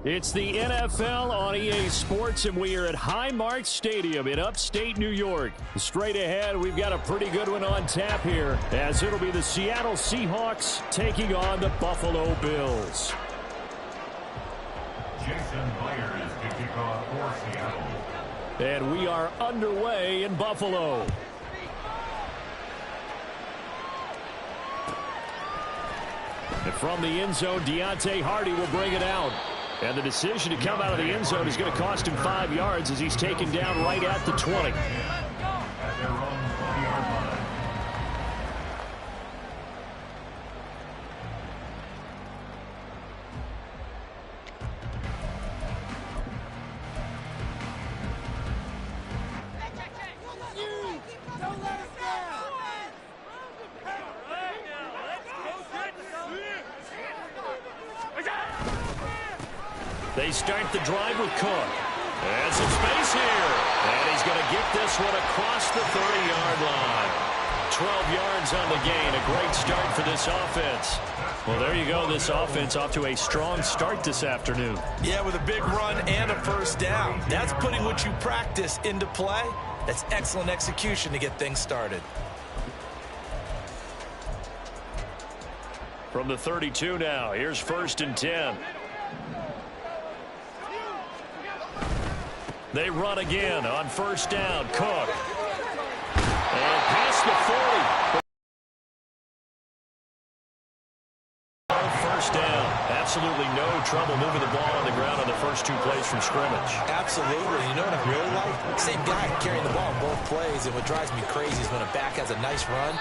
It's the NFL on EA Sports, and we are at Highmark Stadium in upstate New York. Straight ahead, we've got a pretty good one on tap here, as it'll be the Seattle Seahawks taking on the Buffalo Bills. Jason Blair is to kick off for Seattle. And we are underway in Buffalo. And from the end zone, Deontay Hardy will bring it out. And the decision to come out of the end zone is going to cost him 5 yards as he's taken down right at the 20. They start the drive with Cook. And some space here. And he's going to get this one across the 30-yard line. 12 yards on the gain. A great start for this offense. Well, there you go. This offense off to a strong start this afternoon. Yeah, with a big run and a first down. That's putting what you practice into play. That's excellent execution to get things started. From the 32 now, here's 1st and 10. They run again on 1st down. Cook. And past the 40. First down. Absolutely no trouble moving the ball on the ground on the first 2 plays from scrimmage. Absolutely. You know what I really like? Same guy carrying the ball on both plays. And what drives me crazy is when a back has a nice run,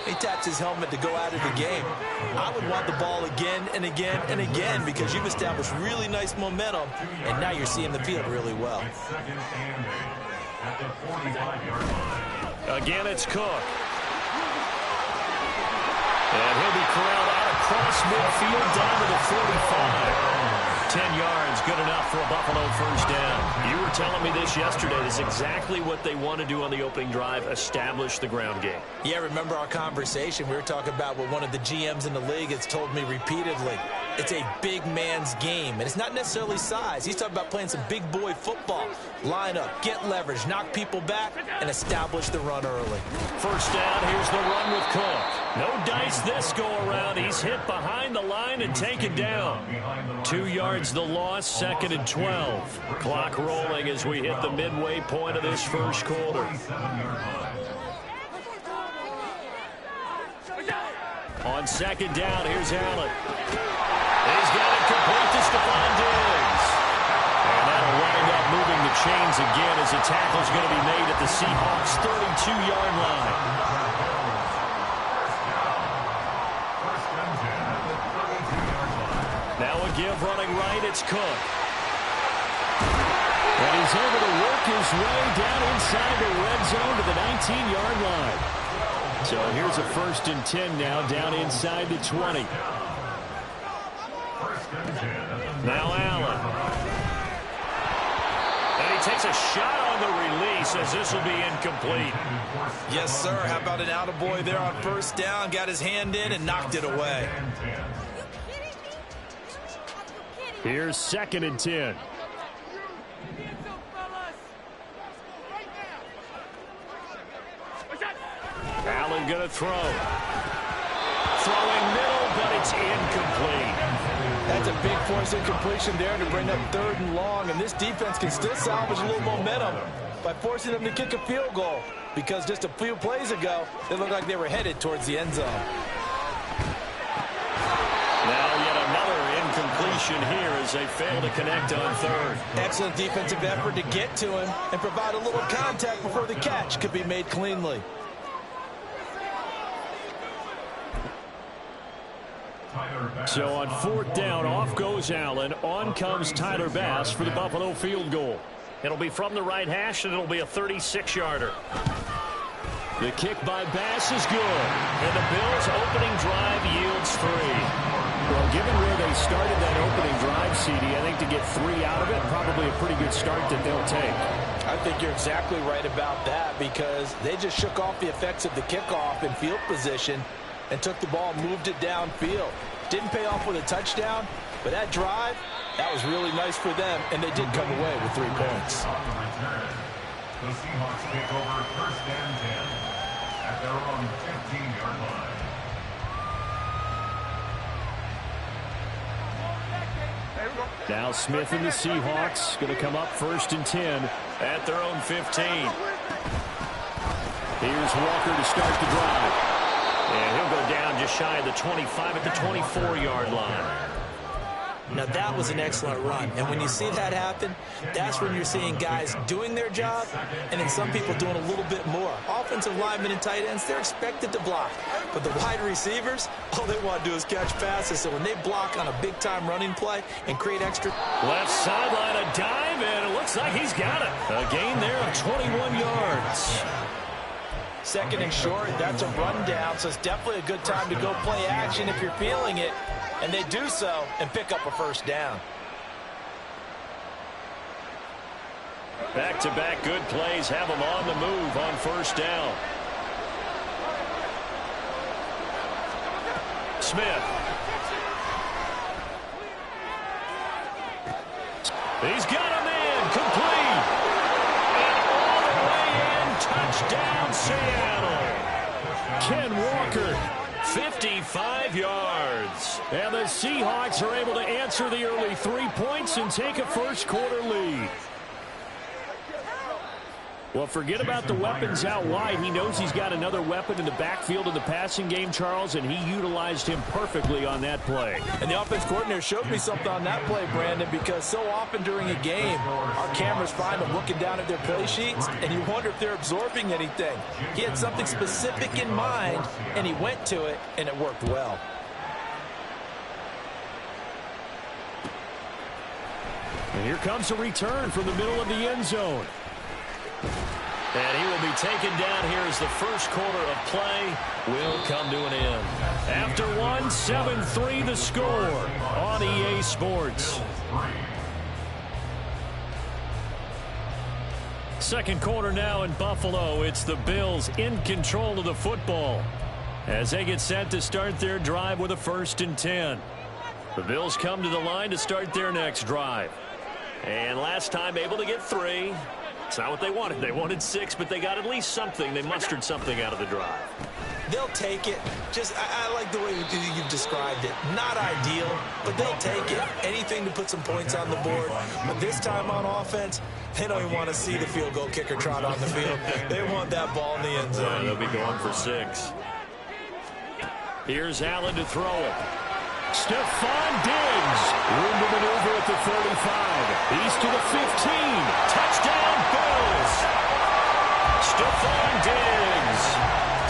he taps his helmet to go out of the game. I would want the ball again and again and again because you've established really nice momentum, and now you're seeing the field really well. Again, it's Cook. And he'll be corralled out across midfield down to the 45. 10 yards, good enough for a Buffalo first down. You were telling me this yesterday. This is exactly what they want to do on the opening drive, establish the ground game. Yeah, remember our conversation? We were talking about what one of the GMs in the league has told me repeatedly. It's a big man's game, and it's not necessarily size. He's talking about playing some big boy football. Line up, get leverage, knock people back, and establish the run early. First down, here's the run with Cook. No dice this go around. He's hit behind the line and taken down. 2 yards the loss, 2nd and 12. Clock rolling as we hit the midway point of this first quarter. On 2nd down, here's Allen. He's got it complete to Stephon Diggs. And that'll wind up moving the chains again as a tackle's going to be made at the Seahawks' 32-yard line. Now a give running right, it's Cook. And he's able to work his way down inside the red zone to the 19-yard line. So here's a 1st and 10 now down inside the 20. Now Allen. And he takes a shot on the release as this will be incomplete. Yes, sir. How about an attaboy there on 1st down? Got his hand in and knocked it away. Here's 2nd and 10. Allen going to throw. Throwing middle, but it's incomplete. That's a big force incompletion there to bring up 3rd and long, and this defense can still salvage a little momentum by forcing them to kick a field goal because just a few plays ago, they looked like they were headed towards the end zone. Now yet another incompletion here as they fail to connect on 3rd. Excellent defensive effort to get to him and provide a little contact before the catch could be made cleanly. So on 4th down, off goes Allen. On comes Tyler Bass for the Buffalo field goal. It'll be from the right hash, and it'll be a 36-yarder. The kick by Bass is good. And the Bills' opening drive yields 3. Well, given where they started that opening drive, CD, I think to get 3 out of it, probably a pretty good start that they'll take. I think you're exactly right about that because they just shook off the effects of the kickoff in field position and took the ball and moved it downfield. Didn't pay off with a touchdown, but that drive, That was really nice for them, and they did come away with 3 points. On the return, the Seahawks take over first and 10 at their own 15-yard line. Now Smith and the Seahawks going to come up first and 10 at their own 15. Here's Walker to start the drive. And he'll go down just shy of the 25 at the 24-yard line. Now, that was an excellent run. And when you see that happen, that's when you're seeing guys doing their job and then some people doing a little bit more. Offensive linemen and tight ends, they're expected to block. But the wide receivers, all they want to do is catch passes. So when they block on a big-time running play and create extra... Left sideline, a dive, and it looks like he's got it. A gain there of 21 yards. Second and short, that's a rundown, so it's definitely a good time to go play action if you're feeling it. And they do so and pick up a first down. Back-to-back good plays have them on the move on first down. Smith. He's got a man complete. And all the way in, touchdown Seattle. Ken Walker. 55 yards. And the Seahawks are able to answer the early 3 points and take a first-quarter lead. Well, forget about the weapons out wide. He knows he's got another weapon in the backfield of the passing game, Charles, and he utilized him perfectly on that play. And the offense coordinator showed me something on that play, Brandon, because so often during a game, our cameras find them looking down at their play sheets, and you wonder if they're absorbing anything. He had something specific in mind, and he went to it, and it worked well. And here comes a return from the middle of the end zone. And he will be taken down here as the first quarter of play will come to an end. After one, 7-3 the score on EA Sports. Second quarter now in Buffalo. It's the Bills in control of the football as they get set to start their drive with a 1st and 10. The Bills come to the line to start their next drive. And last time able to get 3. It's not what they wanted. They wanted 6, but they got at least something. They mustered something out of the drive. They'll take it. I like the way you've described it. Not ideal, but they'll take it. Anything to put some points on the board. But this time on offense, they don't even want to see the field goal kicker trot on the field. They want that ball in the end zone. They'll be going for 6. Here's Allen to throw it. Stephon Diggs. Room to maneuver at the 35. He's to the 15. Touchdown, Bills. Stephon Diggs.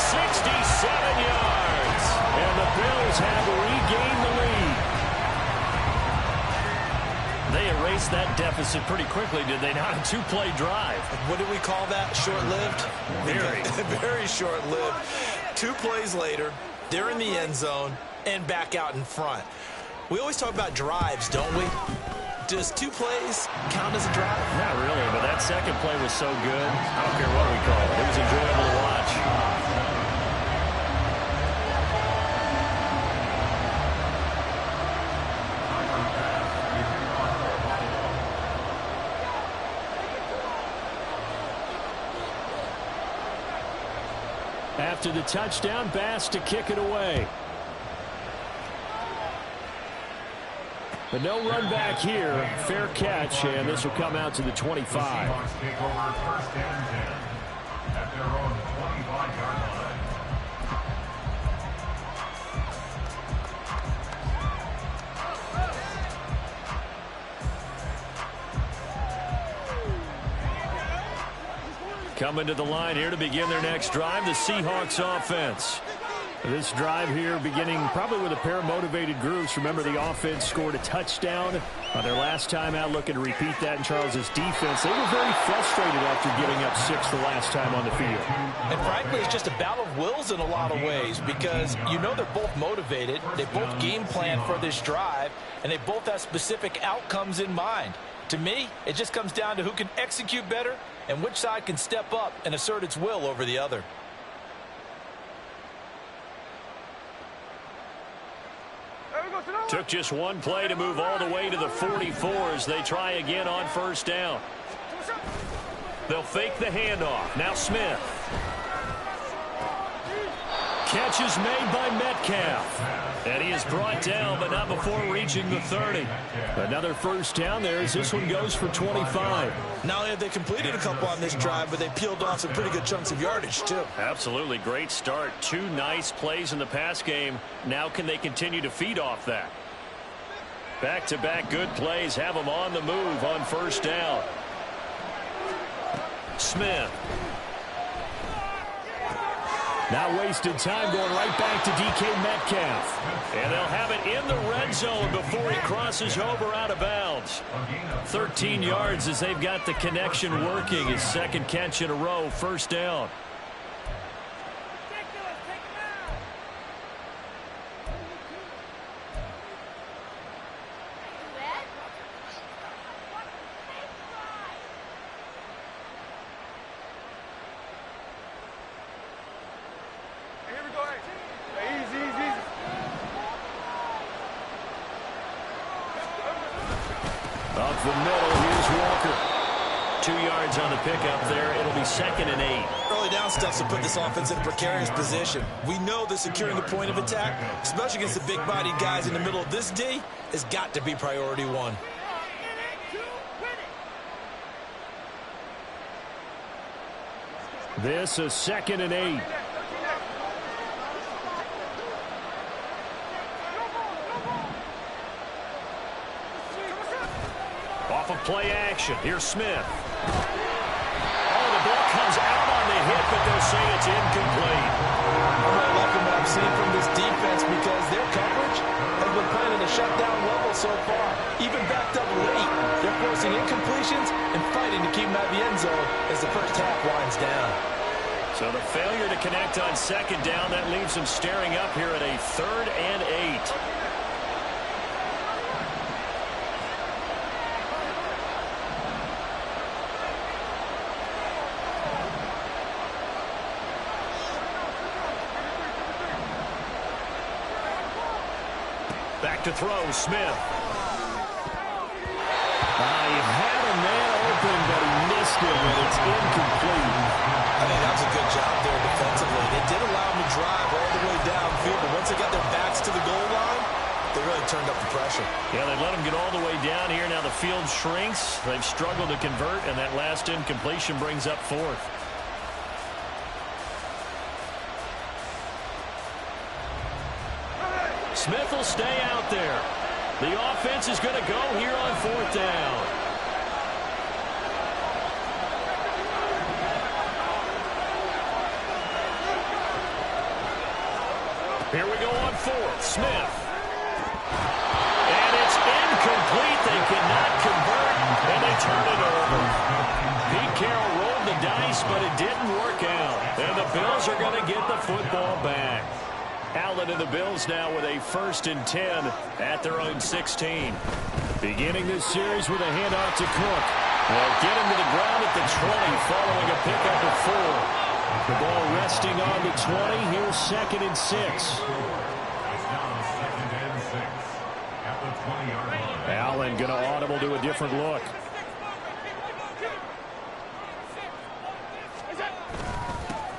67 yards. And the Bills have regained the lead. They erased that deficit pretty quickly, did they not? A 2-play drive. What do we call that? Short-lived? Very. Very short-lived. 2 plays later, they're in the end zone and back out in front. We always talk about drives, don't we? Does 2 plays count as a drive? Not really, but that second play was so good. I don't care what we call it. It was enjoyable to watch. After the touchdown, Bass to kick it away. But no run back here. Fair catch, and this will come out to the 25. The Seahawks take over first and 10 at their own 25-yard line. Coming to the line here to begin their next drive, the Seahawks offense. This drive here beginning probably with a pair of motivated groups. Remember, the offense scored a touchdown on their last time out, looking to repeat that in Charles's defense. They were very frustrated after getting up 6 the last time on the field. And frankly, it's just a battle of wills in a lot of ways because you know they're both motivated. They both game plan for this drive, and they both have specific outcomes in mind. To me, it just comes down to who can execute better and which side can step up and assert its will over the other. Took just one play to move all the way to the 44 as they try again on first down. They'll fake the handoff. Now Smith. Catch is made by Metcalf. And he is brought down, but not before reaching the 30. Another first down there as this one goes for 25. Not only have they completed a couple on this drive, but they peeled off some pretty good chunks of yardage, too. Absolutely great start. 2 nice plays in the pass game. Now can they continue to feed off that? Back-to-back good plays have them on the move on first down. Smith. Not wasted time, going right back to DK Metcalf. And they'll have it in the red zone before he crosses over out of bounds. 13 yards as they've got the connection working. His second catch in a row, first down. Up the middle, here's Walker. 2 yards on the pickup there. It'll be 2nd and 8. Early down stuff to put this offense in a precarious position. We know that securing the point of attack, especially against the big-bodied guys in the middle of this D, has got to be priority one. This is 2nd and 8. Off of play action. Here's Smith. Oh, the ball comes out on the hit, but they'll say it's incomplete. I'm really liking what I've seen from this defense because their coverage has been playing at a shutdown level so far. Even backed up late, they're forcing incompletions and fighting to keep them out of the end zone as the first half winds down. So the failure to connect on second down, that leaves them staring up here at a 3rd and 8. Back to throw, Smith. He had a man open, but he missed it, and it's incomplete. I think that was a good job there defensively. They did allow them to drive all the way downfield, but once they got their backs to the goal line, they really turned up the pressure. Yeah, they let them get all the way down here. Now the field shrinks. They've struggled to convert, and that last incompletion brings up 4th. Smith will stay out there. The offense is going to go here on 4th down. Here we go on 4th. Smith. And it's incomplete. They cannot convert, and they turn it over. Pete Carroll rolled the dice, but it didn't work out. And the Bills are going to get the football back. Allen and the Bills now with a 1st and 10 at their own 16. Beginning this series with a handoff to Cook. They'll get him to the ground at the 20 following a pickup of 4. The ball resting on the 20. Here's 2nd and 6. It's now 2nd and 6 at the 20-yard line. Allen going to audible to a different look.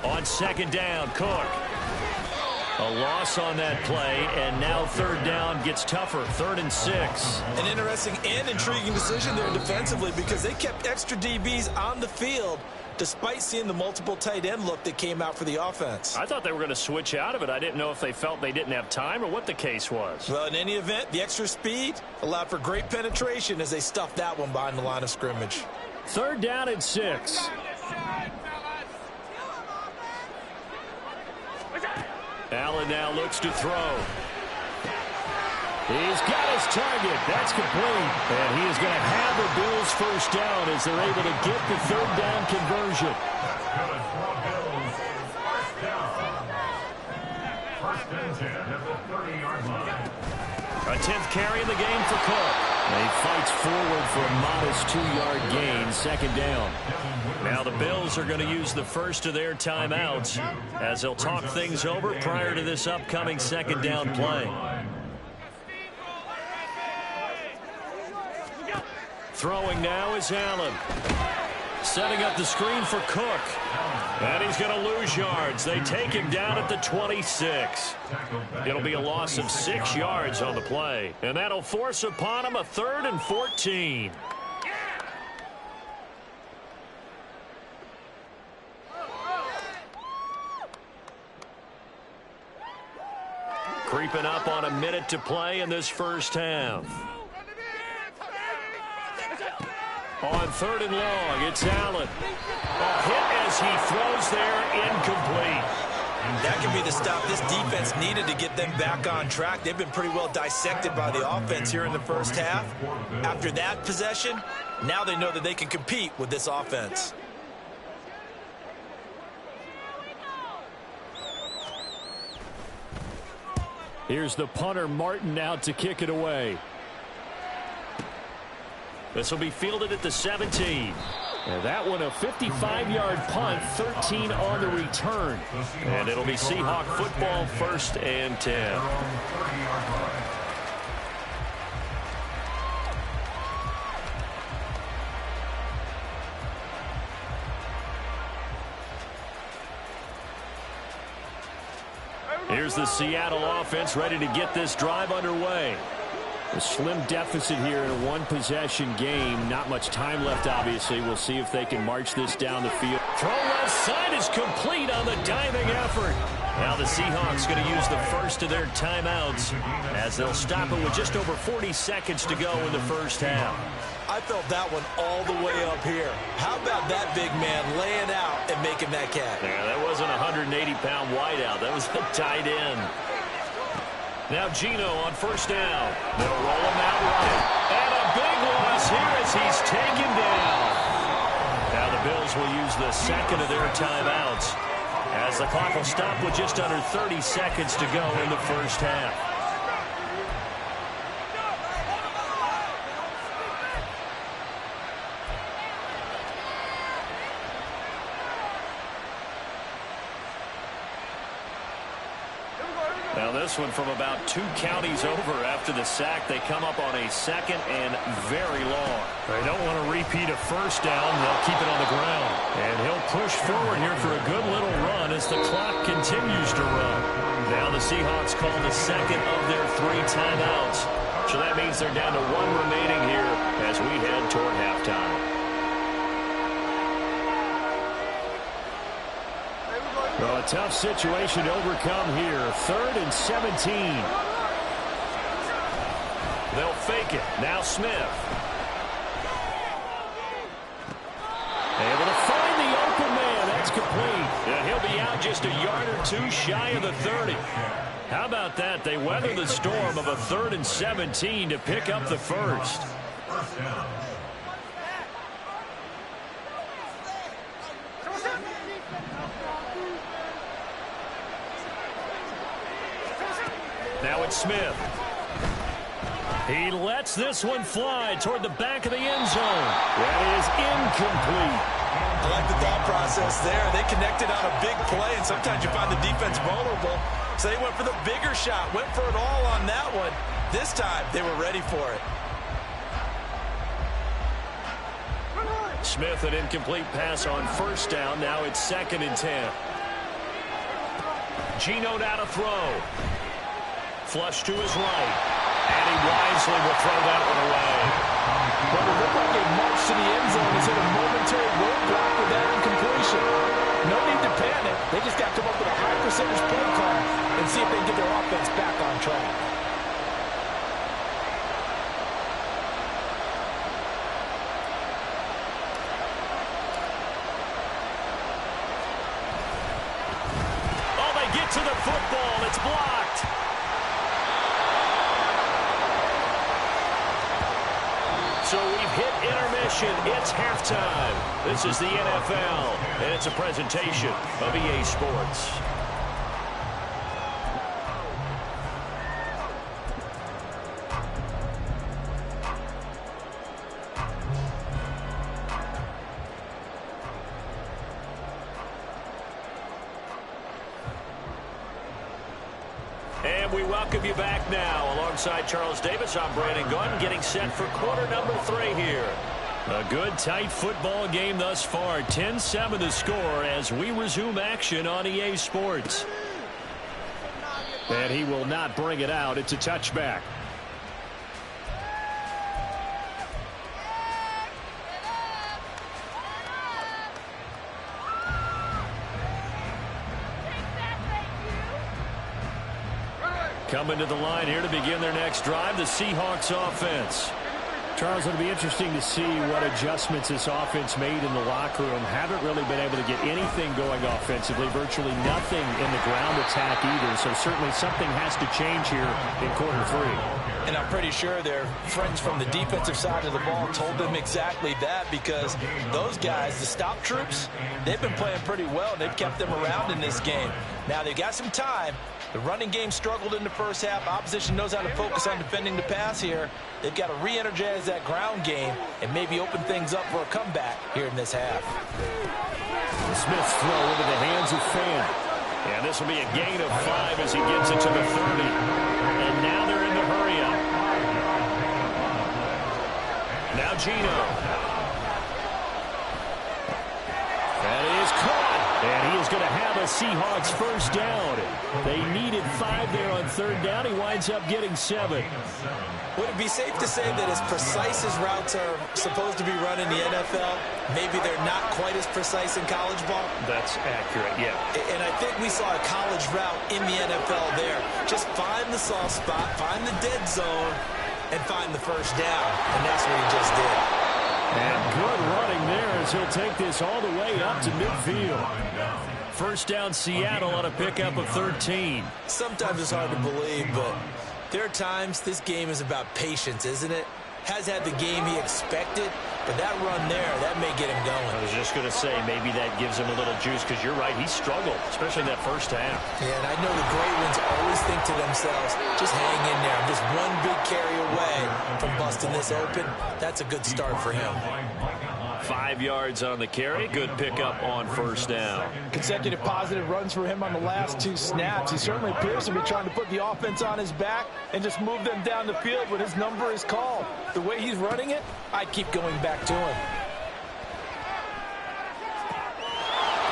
On 2nd down, Cook. A loss on that play, and now 3rd down gets tougher. 3rd and 6. An interesting and intriguing decision there defensively because they kept extra DBs on the field despite seeing the multiple tight end look that came out for the offense. I thought they were going to switch out of it. I didn't know if they felt they didn't have time or what the case was. Well, in any event, the extra speed allowed for great penetration as they stuffed that one behind the line of scrimmage. 3rd down and 6. Allen now looks to throw. He's got his target. That's complete. And he is going to have the Bills first down as they're able to get the 3rd down conversion. Good for Bills. First down. 1st and 10 at the 30-yard line. A 10th carry in the game for Cook. And he fights forward for a modest 2-yard gain, 2nd down. Now the Bills are going to use the first of their timeouts as they'll talk things over prior to this upcoming 2nd down play. Throwing now is Allen. Setting up the screen for Cook. And he's going to lose yards. They take him down at the 26. It'll be a loss of 6 yards on the play. And that'll force upon him a 3rd and 14. Creeping up on a minute to play in this first half. On 3rd and long, it's Allen. A hit as he throws there, incomplete. That could be the stop this defense needed to get them back on track. They've been pretty well dissected by the offense here in the first half. After that possession, now they know that they can compete with this offense. Here's the punter, Martin, out to kick it away. This will be fielded at the 17. And that one a 55-yard punt, 13 on the return. And it'll be Seahawk football, 1st and 10. Here's the Seattle offense ready to get this drive underway. A slim deficit here in a one-possession game. Not much time left, obviously. We'll see if they can march this down the field. Throw left side is complete on the diving effort. Now the Seahawks going to use the first of their timeouts as they'll stop it with just over 40 seconds to go in the first half. I felt that one all the way up here. How about that big man laying out and making that catch? Yeah, that wasn't a 180-pound wideout. That was a tight end. Now Geno on 1st down. They'll roll him out right. And a big loss here as he's taken down. Now the Bills will use the second of their timeouts as the clock will stop with just under 30 seconds to go in the first half. Now this one from about 2 counties over after the sack. They come up on a 2nd and very long. They don't want to repeat a first down. They'll keep it on the ground. And he'll push forward here for a good little run as the clock continues to run. Now the Seahawks call the 2nd of their 3 timeouts. So that means they're down to 1 remaining here as we head toward halftime. Well, a tough situation to overcome here. 3rd and 17. They'll fake it. Now Smith. Able to find the open man. That's complete. And he'll be out just a yard or 2 shy of the 30. How about that? They weather the storm of a 3rd and 17 to pick up the first. Now it's Smith. He lets this one fly toward the back of the end zone. That is incomplete. I like the thought process there. They connected on a big play, and sometimes you find the defense vulnerable. So they went for the bigger shot, went for it all on that one. This time, they were ready for it. Smith, an incomplete pass on 1st down. Now it's 2nd and 10. Geno now to throw. Flush to his right. And he wisely will throw that one away. Well, it looked like a march to the end zone is hit a momentary roadblock with that incompletion. No need to panic. They just got to come up with a high percentage play call and see if they can get their offense back on track. Oh, they get to the football. It's blocked. So we've hit intermission. It's halftime. This is the NFL, and it's a presentation of EA Sports. And we welcome you back now. Alongside Charles Davis, I'm Brandon Gaudin, getting set for quarter number 3 here A good, tight football game thus far. 10-7 the score as we resume action on EA Sports. And he will not bring it out. It's a touchback. Coming to the line here to begin their next drive, the Seahawks offense. Charles, it'll be interesting to see what adjustments this offense made in the locker room. Haven't really been able to get anything going offensively, virtually nothing in the ground attack either. So certainly something has to change here in quarter three. And I'm pretty sure their friends from the defensive side of the ball told them exactly that, because those guys, the stop troops, they've been playing pretty well. They've kept them around in this game. Now they've got some time. The running game struggled in the first half. Opposition knows how to focus on defending the pass here. They've got to re-energize that ground game and maybe open things up for a comeback here in this half. Smith's throw into the hands of Fant. And this will be a gain of 5 as he gets it to the 30. And now they're in the hurry-up. Now Gino. That is caught. And he is going to have a Seahawks first down. They needed 5 there on third down. He winds up getting 7. Would it be safe to say that as precise as routes are supposed to be run in the NFL, maybe they're not quite as precise in college ball? That's accurate, yeah. And I think we saw a college route in the NFL there. Just find the soft spot, find the dead zone, and find the first down. And that's what he just did. And good running there as he'll take this all the way up to midfield. First down Seattle on a pickup of 13. Sometimes it's hard to believe, but there are times this game is about patience, isn't it? Has had the game he expected, but that run there, that may get him going. I was just going to say, maybe that gives him a little juice, because you're right, he struggled, especially in that first half. Yeah, and I know the great ones always think to themselves, just hang in there. I'm just one big carry away from busting this open. That's a good start for him. 5 yards on the carry. Good pickup on first down. Consecutive positive runs for him on the last 2 snaps. He certainly appears to be trying to put the offense on his back and just move them down the field when his number is called. The way he's running it, I keep going back to him.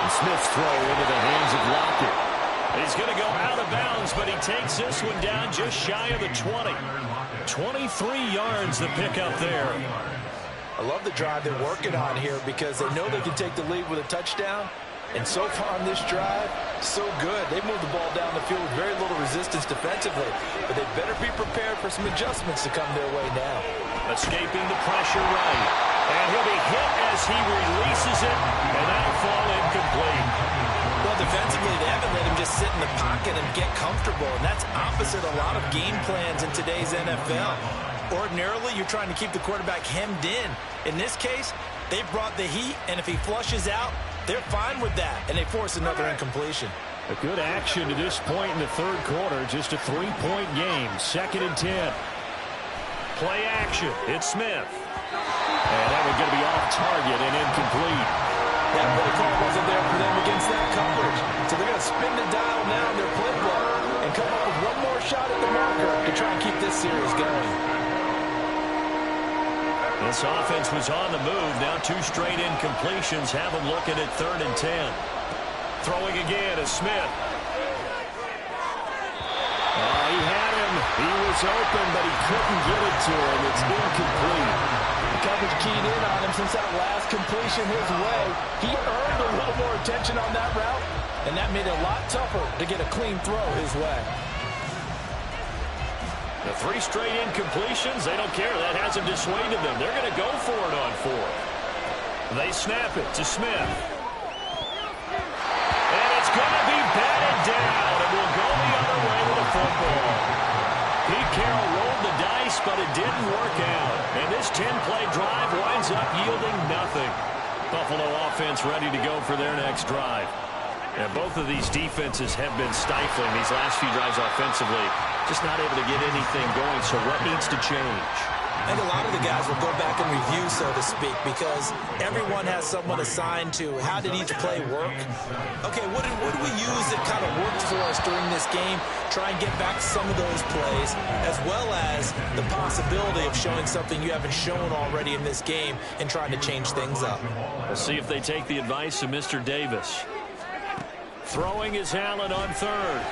And Smith's throw into the hands of Lockett. He's going to go out of bounds, but he takes this one down just shy of the 20. 23 yards the pickup there. I love the drive they're working on here because they know they can take the lead with a touchdown. And so far on this drive, so good. They moved the ball down the field with very little resistance defensively. But they better be prepared for some adjustments to come their way now. Escaping the pressure right. And he'll be hit as he releases it. And that'll fall incomplete. Well, defensively, they haven't let him just sit in the pocket and get comfortable. And that's opposite a lot of game plans in today's NFL. Ordinarily, you're trying to keep the quarterback hemmed in. In this case, they brought the heat, and if he flushes out, they're fine with that, and they force another incompletion. A good action to this point in the third quarter. Just a 3-point game. 2nd and 10. Play action. It's Smith. And that one's going to be off target and incomplete. That play call wasn't there for them against that coverage. So they're going to spin the dial now in their playbook and come up with one more shot at the marker to try and keep this series going. This offense was on the move. Now 2 straight incompletions have them looking at 3rd and 10. Throwing again is Smith. He had him. He was open, but he couldn't get it to him. It's incomplete. The coverage keyed in on him since that last completion his way. He earned a little more attention on that route, and that made it a lot tougher to get a clean throw his way. The 3 straight incompletions, they don't care. That hasn't dissuaded them. They're going to go for it on 4th. They snap it to Smith. And it's going to be batted down, and we'll go the other way with the football. Pete Carroll rolled the dice, but it didn't work out. And this 10-play drive winds up yielding nothing. Buffalo offense ready to go for their next drive. And both of these defenses have been stifling these last few drives offensively. Just not able to get anything going, so what needs to change? I think a lot of the guys will go back and review, so to speak, because everyone has someone assigned to how did each play work. Okay, what did we use that kind of worked for us during this game? Try and get back some of those plays, as well as the possibility of showing something you haven't shown already in this game and trying to change things up. We'll see if they take the advice of Mr. Davis. Throwing is Allen on third.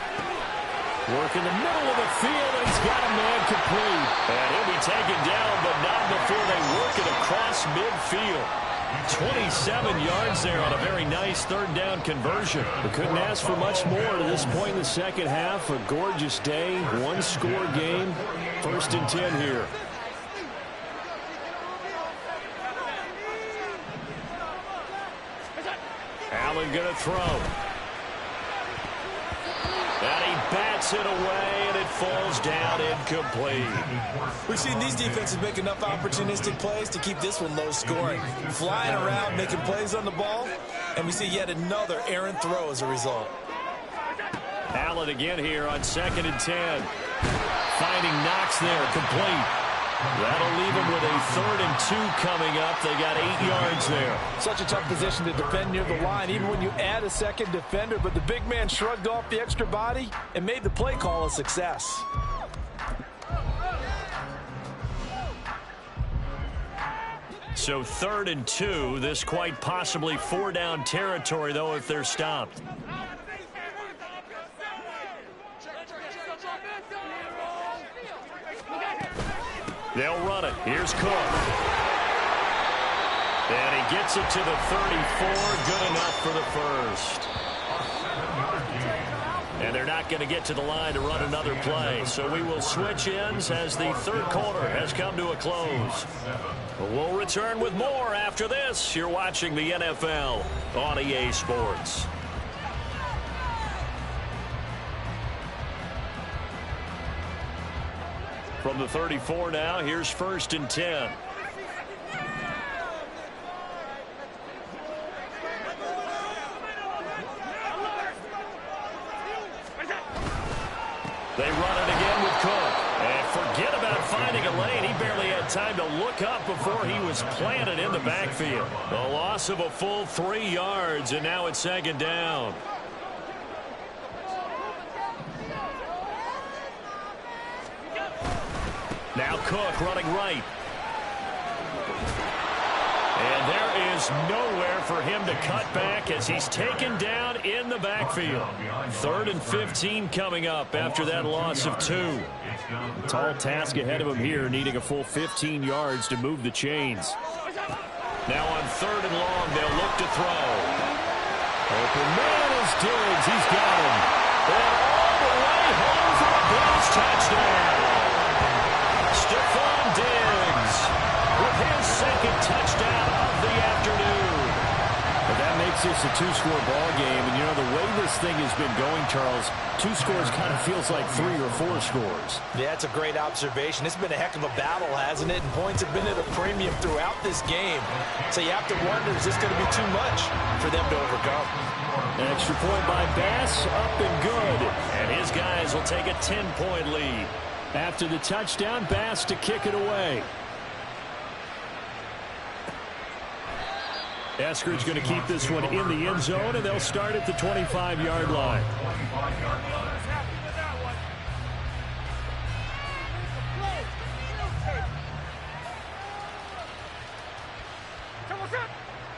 Work in the middle of the field, and he's got a man complete. And he'll be taken down, but not before they work it across midfield. 27 yards there on a very nice third down conversion. We couldn't ask for much more to this point in the second half. A gorgeous day, one-score game. 1st and 10 here. Allen going to throw. And he bats it away, and it falls down incomplete. We've seen these defenses make enough opportunistic plays to keep this one low scoring. Flying around, making plays on the ball, and we see yet another errant throw as a result. Allen again here on 2nd and 10. Finding Knox there, complete. That'll leave him with a 3rd and 2 coming up. They got 8 yards there. Such a tough position to defend near the line, even when you add a second defender. But the big man shrugged off the extra body and made the play call a success. So 3rd and 2. This quite possibly 4-down territory, though, if they're stopped. They'll run it. Here's Cook. And he gets it to the 34. Good enough for the first. And they're not going to get to the line to run another play. So we will switch ends as the third quarter has come to a close. We'll return with more after this. You're watching the NFL on EA Sports. From the 34 now, here's 1st and 10. They run it again with Cook. And forget about finding a lane. He barely had time to look up before he was planted in the backfield. A loss of a full 3 yards, and now it's 2nd down. Now Cook running right. And there is nowhere for him to cut back as he's taken down in the backfield. 3rd and 15 coming up after that loss of 2. A tall task ahead of him here, needing a full 15 yards to move the chains. Now on 3rd and long, they'll look to throw. Open man is Diggs. He's got him. And all the way home for a Bills touchdown. Stephon Diggs with his 2nd touchdown of the afternoon. But that makes this a 2-score ball game. And, you know, the way this thing has been going, Charles, 2 scores kind of feels like 3 or 4 scores. Yeah, that's a great observation. It's been a heck of a battle, hasn't it? And points have been at a premium throughout this game. So you have to wonder, is this going to be too much for them to overcome? An extra point by Bass, up and good. And his guys will take a 10-point lead. After the touchdown, Bass to kick it away. Eskridge going to keep this one in the end zone, and they'll start at the 25-yard line.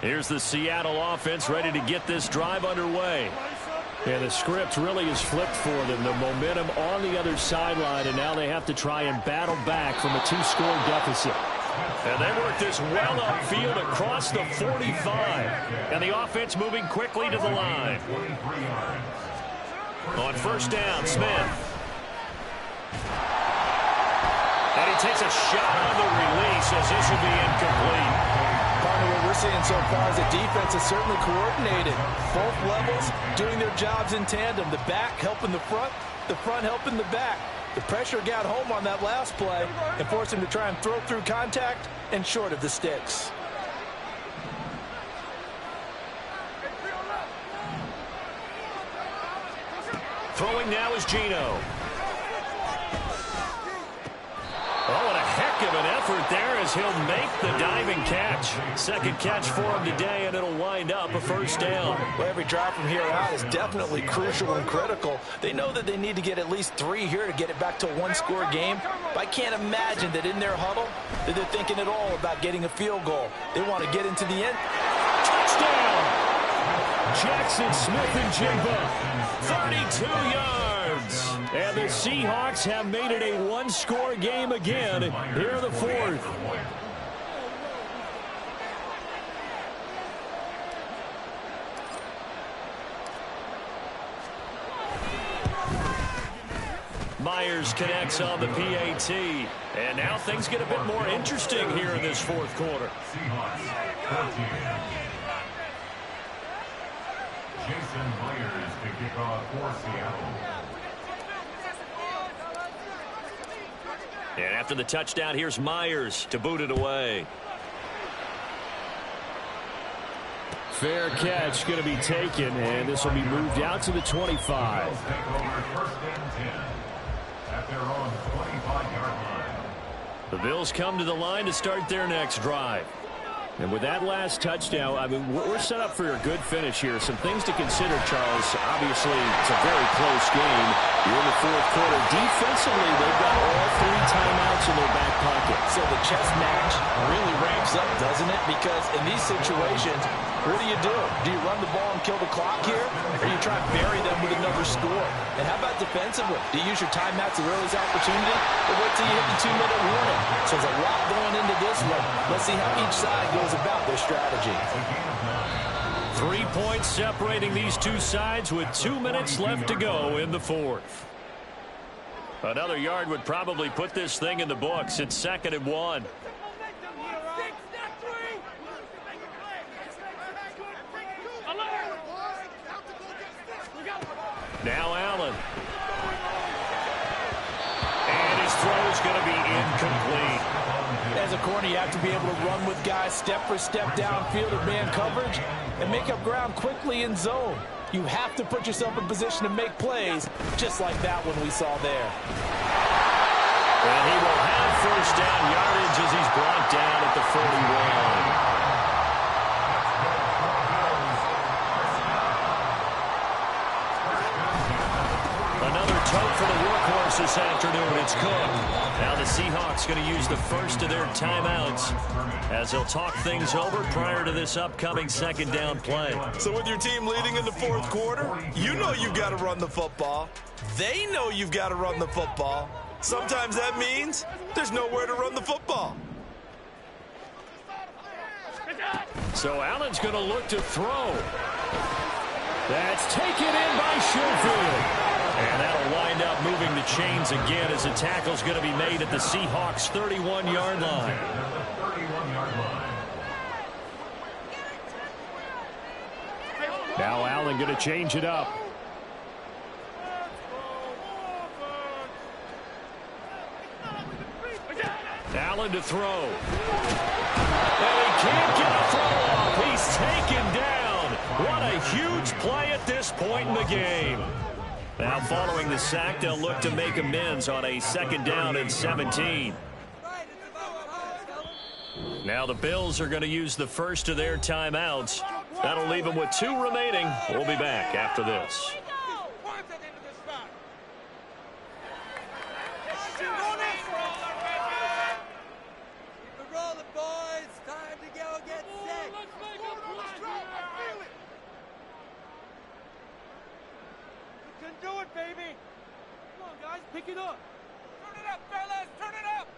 Here's the Seattle offense ready to get this drive underway. And the script really is flipped for them. The momentum on the other sideline, and now they have to try and battle back from a 2-score deficit. And they work this well upfield across the 45. And the offense moving quickly to the line. On 1st down, Smith. And he takes a shot on the release as this will be incomplete. Partner, what we're seeing so far is the defense is certainly coordinated. Both levels doing their jobs in tandem. The back helping the front helping the back. The pressure got home on that last play and forced him to try and throw through contact and short of the sticks. Throwing now is Geno. Oh, and a heck of an effort as he'll make the diving catch. Second catch for him today, and it'll wind up a first down. Well, every drive from here out is definitely crucial and critical. They know that they need to get at least 3 here to get it back to a one-score game. But I can't imagine that in their huddle that they're thinking at all about getting a field goal. They want to get into the end. Touchdown! Jackson Smith-Njigba, 32 yards. And the Seahawks have made it a one-score game again here in the fourth. Myers connects on the PAT. And now things get a bit more interesting here in this fourth quarter. Jason Myers to kick off for Seattle. And after the touchdown, here's Myers to boot it away. Fair catch going to be taken, and this will be moved out to the 25. Take over first and 10 at their own 25-yard line. The Bills come to the line to start their next drive. And with that last touchdown, I mean, we're set up for a good finish here. Some things to consider, Charles. Obviously, it's a very close game. You're in the fourth quarter. Defensively, they've got all 3 timeouts in their back pocket. So the chess match really ramps up, doesn't it? Because in these situations, what do? Do you run the ball and kill the clock here? Or you try to bury them with another score? And how about defensively? Do you use your timeouts at the earliest opportunity? Or wait till you hit the 2-minute warning? So there's a lot going into this one. Let's see how each side goes about their strategy. 3 points separating these two sides with 2 minutes left to go in the fourth. Another yard would probably put this thing in the books. It's 2nd and 1. Now Allen. And his throw is going to be incomplete. As a corner, you have to be able to run with guys step for step downfield of man coverage and make up ground quickly in zone. You have to put yourself in position to make plays, just like that one we saw there. And he will have first down yardage as he's brought down at the 41. Another tote for the workhorse this afternoon. It's Cook. Now the Seahawks going to use the first of their timeouts as they'll talk things over prior to this upcoming 2nd down play. So with your team leading in the fourth quarter, you know you've got to run the football. They know you've got to run the football. Sometimes that means there's nowhere to run the football. So Allen's going to look to throw. That's taken in by Schofield. And that'll wind up moving the chains again as the tackle's going to be made at the Seahawks' 31-yard line. Now Allen going to change it up. Allen to throw. And he can't get a throw off. He's taken down. What a huge play at this point in the game. Now following the sack, they'll look to make amends on a 2nd down and 17. Now the Bills are going to use the first of their timeouts. That'll leave them with 2 remaining. We'll be back after this. Do it, baby. Come on, guys, pick it up. Turn it up, fellas. Turn it up.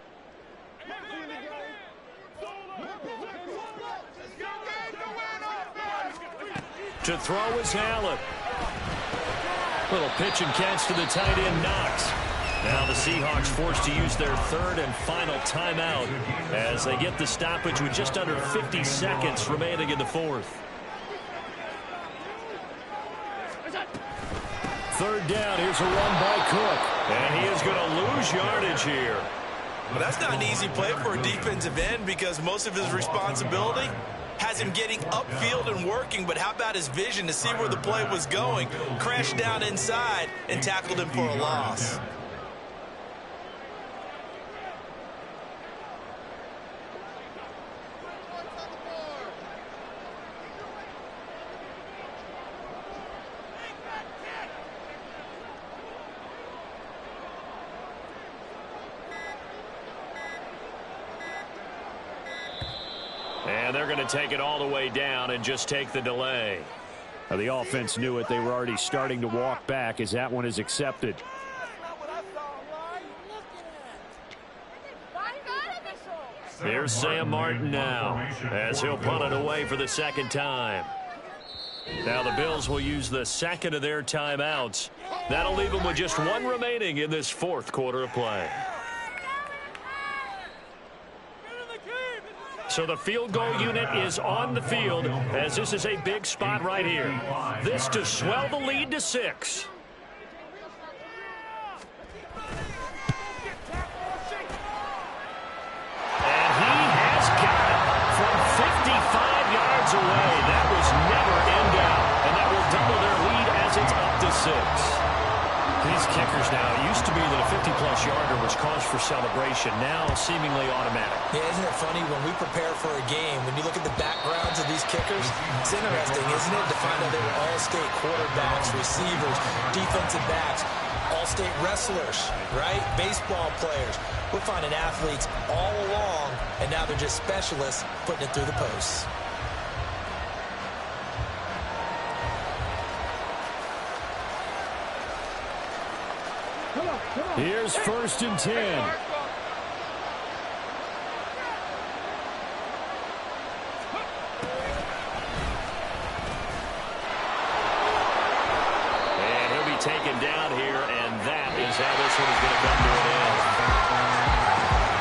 To throw is Allen. Little pitch and catch to the tight end, Knox. Now the Seahawks forced to use their 3rd and final timeout as they get the stoppage with just under 50 seconds remaining in the fourth. 3rd down. Here's a run by Cook. And he is going to lose yardage here. Well, that's not an easy play for a defensive end because most of his responsibility has him getting upfield and working. But how about his vision to see where the play was going? Crashed down inside and tackled him for a loss. And they're going to take it all the way down and just take the delay. Well, the offense knew it. They were already starting to walk back as that one is accepted. Here's Sam Martin now as he'll punt it away for the second time. Now the Bills will use the second of their timeouts. That'll leave them with just one remaining in this fourth quarter of play. So the field goal unit is on the field as this is a big spot right here. This to swell the lead to 6. And he has got it from 55 yards away. That was never in doubt. And that will double their lead as it's up to 6. These kickers now, it used to be that a 50-plus yarder was cause for celebration, now seemingly automatic. Yeah, isn't it funny when we prepare for a game, when you look at the backgrounds of these kickers, it's interesting, isn't it, to find out they were all-state quarterbacks, receivers, defensive backs, all-state wrestlers, right? Baseball players. We're finding athletes all along, and now they're just specialists putting it through the posts. Here's 1st and 10. And he'll be taken down here, and that is how this one is going to come to an end.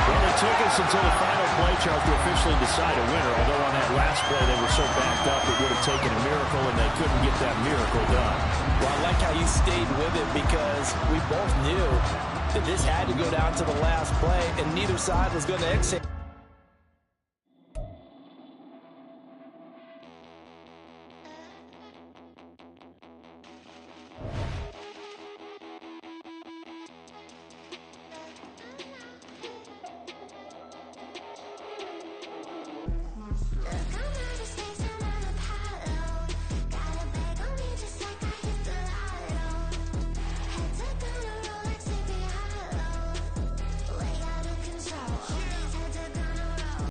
Well, it took us until the final play chart to officially decide a winner, although on that last play they were so backed up it would have taken a miracle, and they couldn't get that miracle done. Well, I like how you stayed with it because we both knew that this had to go down to the last play, and neither side was going to exit.